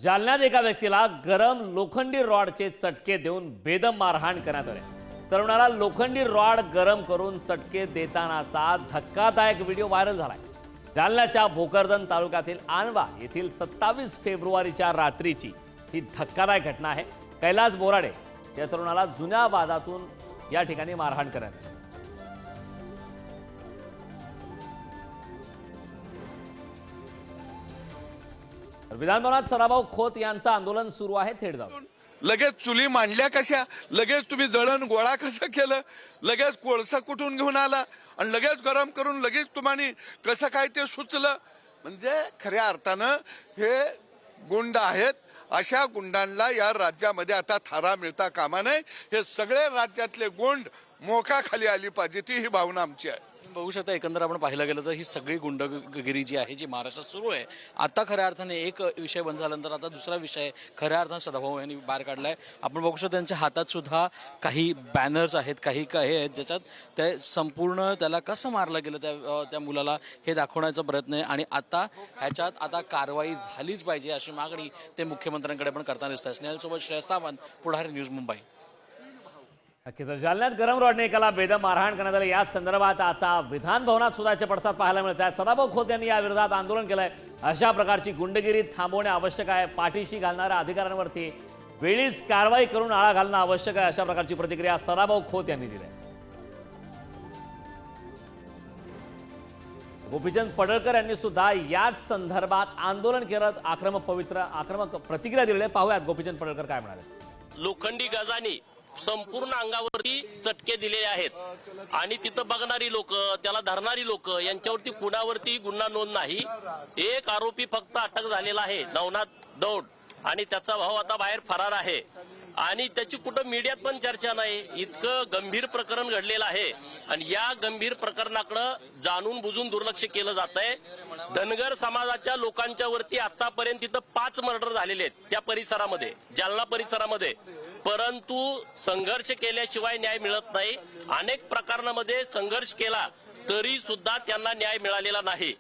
जालन्यात एका व्यक्तीला गरम लोखंडी रॉडचे चटके देऊन बेदम मारहाण करण्यात आले। तरुणाला लोखंडी रॉड गरम करून चटके देतानाचा धक्कादायक व्हिडिओ व्हायरल झालाय। जालन्याच्या भोकरदन तालुक्यातील आणवा येथील 27 फेब्रुवारीच्या रात्रीची ही धक्कादायक घटना आहे। कैलास बोराडे या तरुणाला जुन्या वादातून या ठिकाणी मारहाण करण्यात आली। विधानभवनात सदाभाऊ खोत यांचं आंदोलन सुरू आहे। थेट जाऊ। लगेच चुली मांडल्या कशा, लगेच तुम्ही जळण गोळा कसं केलं, लगेच कोळसा कुठून घेऊन आला आणि लगेच गरम करून लगेच तुम्हाला कसं काय ते सुचलं। म्हणजे खऱ्या अर्थानं हे गुंड आहेत। अशा गुंडांना या राज्यामध्ये आता थारा मिळता कामा नये। हे सगळे राज्यातले गुंड मोकाखाली आली पाहिजे, ती ही भावना आमची आहे। बघू शकता एकंदर आपण पाहिलं गेलं तर ही सगळी गुंडगिरी जी आहे जी महाराष्ट्रात सुरू आहे। आता खऱ्या अर्थाने एक विषय बंद झाल्यानंतर आता दुसरा विषय खऱ्या अर्थाने सदाभाऊ यांनी बाहेर काढलाय। आपण बघू शकतो त्यांच्या हातात सुद्धा काही बॅनर्स आहेत, काही काही आहेत ज्याच्यात ते संपूर्ण त्याला कसं मारलं गेलं त्या मुलाला हे दाखवण्याचा प्रयत्न आहे। आणि आता ह्याच्यात आता कारवाई झालीच पाहिजे अशी मागणी ते मुख्यमंत्र्यांकडे पण करताना दिसत आहे। स्नेहलसोबत श्रेयस सावंत, पुढारी न्यूज, मुंबई। नक्कीच जालन्यात गरम रॉडने एकाला बेदम मारहाण करण्यात आली। याच संदर्भात आता विधान भवनात सुद्धा पडसाद पाहायला मिळत आहेत। सदाभाऊ खोत यांनी या विरोधात आंदोलन केलंय। अशा प्रकारची गुंडगिरी थांबवणे आवश्यक आहे। पाठीशी घालणाऱ्या अधिकाऱ्यांवरती वेळीच कारवाई करून आळा घालणं आवश्यक आहे, अशा प्रकारची प्रतिक्रिया सदाभाऊ खोत यांनी दिली आहे। गोपीचंद पडळकर यांनी सुद्धा याच संदर्भात आंदोलन करत आक्रमक प्रतिक्रिया दिलेली आहे। पाहूयात गोपीचंद पडळकर काय म्हणाले। लोखंडी गजानी संपूर्ण अंगावरती चटके दिलेले आहेत आणि तिथं बघणारी लोक, त्याला धरणारी लोक यांच्यावरती कुणावरती गुन्हा नोंद नाही। एक आरोपी फक्त अटक झालेला आहे, नवनाथ दौड, आणि त्याचा भाऊ आता बाहेर फरार आहे आणि त्याची कुठं मीडियात पण चर्चा नाही। इतकं गंभीर प्रकरण घडलेलं आहे आणि या गंभीर प्रकरणाकडे जाणून बुजून दुर्लक्ष केलं जात आहे। धनगर समाजाच्या लोकांच्या वरती आतापर्यंत तिथं 5 मर्डर झालेले आहेत त्या परिसरामध्ये, जालना परिसरामध्ये, परंतु संघर्ष केल्याशिवाय न्याय मिळत नाही। अनेक प्रकरणामध्ये संघर्ष केला तरी सुद्धा त्यांना न्याय मिळालेला नाही।